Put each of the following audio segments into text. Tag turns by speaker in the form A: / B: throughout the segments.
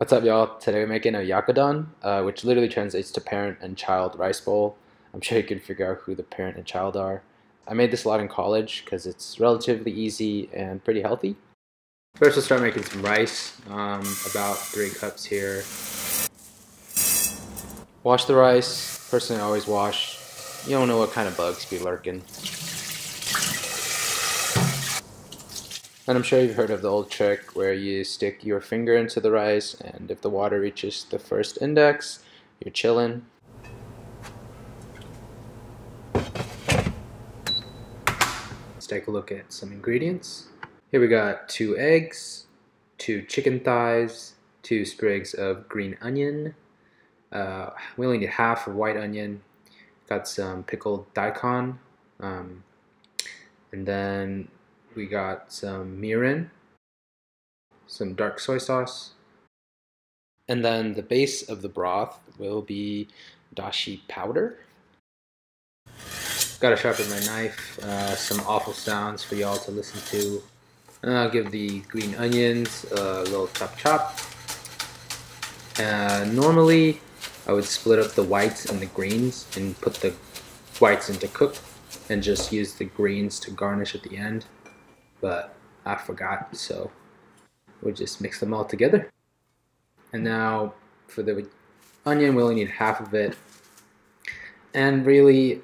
A: What's up, y'all? Today we're making a Oyakodon, which literally translates to parent and child rice bowl. I'm sure you can figure out who the parent and child are. I made this a lot in college because it's relatively easy and pretty healthy. First, we'll start making some rice, about 3 cups here. Wash the rice. Personally, I always wash. You don't know what kind of bugs be lurking. And I'm sure you've heard of the old trick where you stick your finger into the rice, and if the water reaches the first index, you're chillin'. Let's take a look at some ingredients. Here we got 2 eggs, 2 chicken thighs, 2 sprigs of green onion. We only need half of white onion. Got some pickled daikon, and then we got some mirin, some dark soy sauce, and then the base of the broth will be dashi powder. Gotta sharpen my knife, some awful sounds for y'all to listen to. And I'll give the green onions a little chop. Normally, I would split up the whites and the greens and put the whites into cook and just use the greens to garnish at the end. But I forgot, so we'll just mix them all together. And now for the onion, we only need half of it. And really,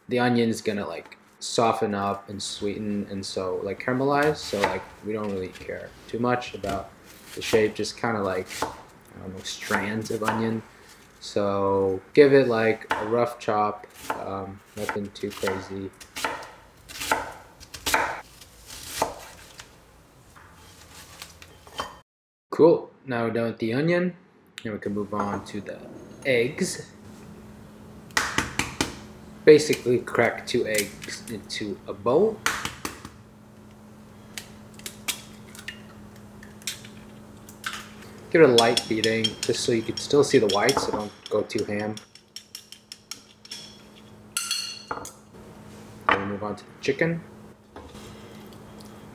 A: the onion is gonna like soften up and sweeten and so like caramelize. So like we don't really care too much about the shape, just kind of like, I don't know, strands of onion. So give it like a rough chop, nothing too crazy. Cool, now we're done with the onion, and we can move on to the eggs. Basically crack 2 eggs into a bowl. Give it a light beating, just so you can still see the whites, so don't go too ham. Then we move on to the chicken.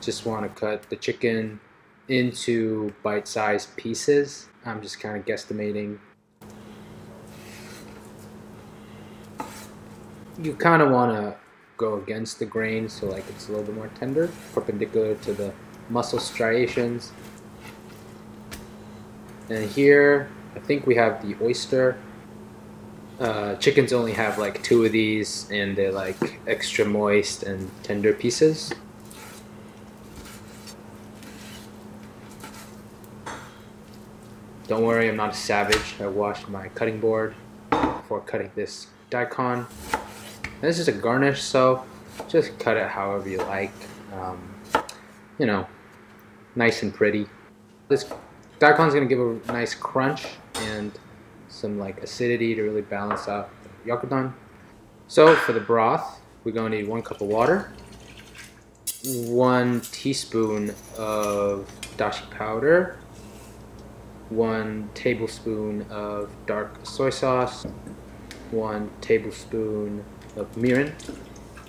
A: Just want to cut the chicken into bite-sized pieces. I'm just kind of guesstimating. You kind of want to go against the grain so like it's a little bit more tender, perpendicular to the muscle striations. And here, I think we have the oyster. Chickens only have like 2 of these, and they're like extra moist and tender pieces. Don't worry, I'm not a savage. I washed my cutting board before cutting this daikon. And this is a garnish, so just cut it however you like. You know, nice and pretty. This daikon is going to give a nice crunch and some like acidity to really balance out the Oyakodon. So for the broth, we're going to need 1 cup of water, 1 teaspoon of dashi powder, 1 tablespoon of dark soy sauce, 1 tablespoon of mirin,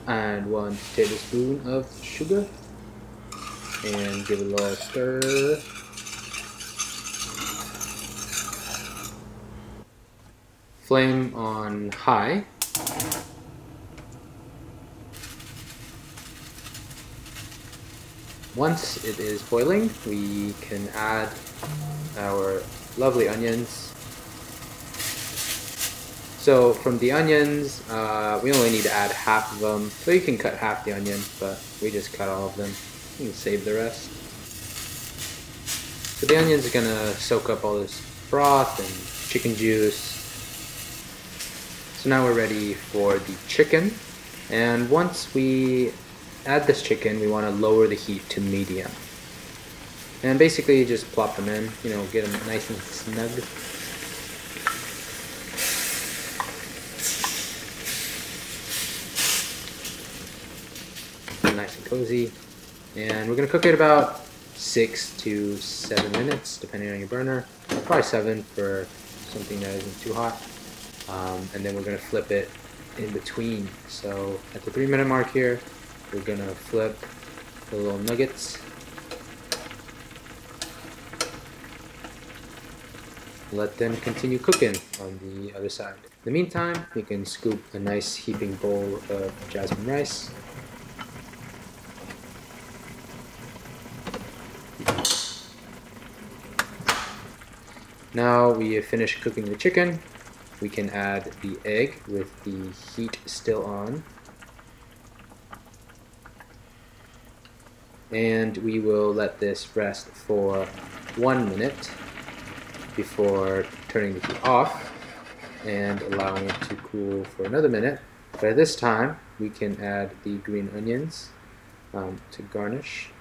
A: and 1 tablespoon of sugar. And give it a little stir. Flame on high. Once it is boiling, we can add our lovely onions. So from the onions, we only need to add half of them. So you can cut half the onion, but we just cut all of them. You can save the rest. So the onions are gonna soak up all this broth and chicken juice. So now we're ready for the chicken. And once we add this chicken, we want to lower the heat to medium. And basically just plop them in, you know, get them nice and snug. Nice and cozy. And we're going to cook it about 6 to 7 minutes, depending on your burner. Probably 7 for something that isn't too hot. And then we're going to flip it in between. So at the 3-minute mark here, we're going to flip the little nuggets. let them continue cooking on the other side. In the meantime, we can scoop a nice heaping bowl of jasmine rice. Now we have finished cooking the chicken. We can add the egg with the heat still on. And we will let this rest for 1 minute before turning the heat off and allowing it to cool for another minute. But at this time, we can add the green onions to garnish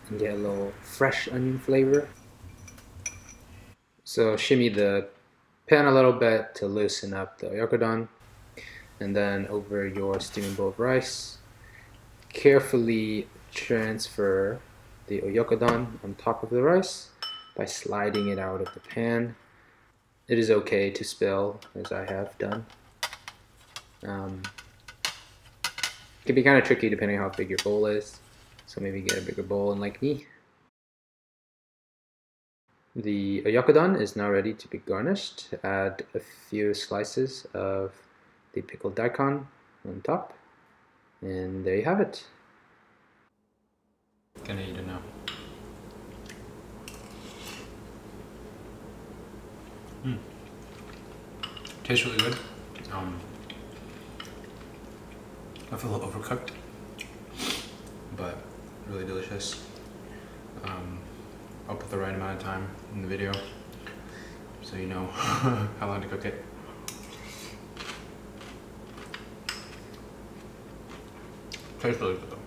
A: and get a little fresh onion flavor. So shimmy the pan a little bit to loosen up the Oyakodon, and then over your steaming bowl of rice, carefully transfer the Oyakodon on top of the rice by sliding it out of the pan. It is okay to spill, as I have done. It can be kind of tricky depending on how big your bowl is, so maybe get a bigger bowl, unlike me. The Oyakodon is now ready to be garnished. Add a few slices of the pickled daikon on top, and there you have it. Gonna eat it now. Tastes really good. I feel a little overcooked, but really delicious. I'll put the right amount of time in the video so you know how long to cook it. Tastes really good though.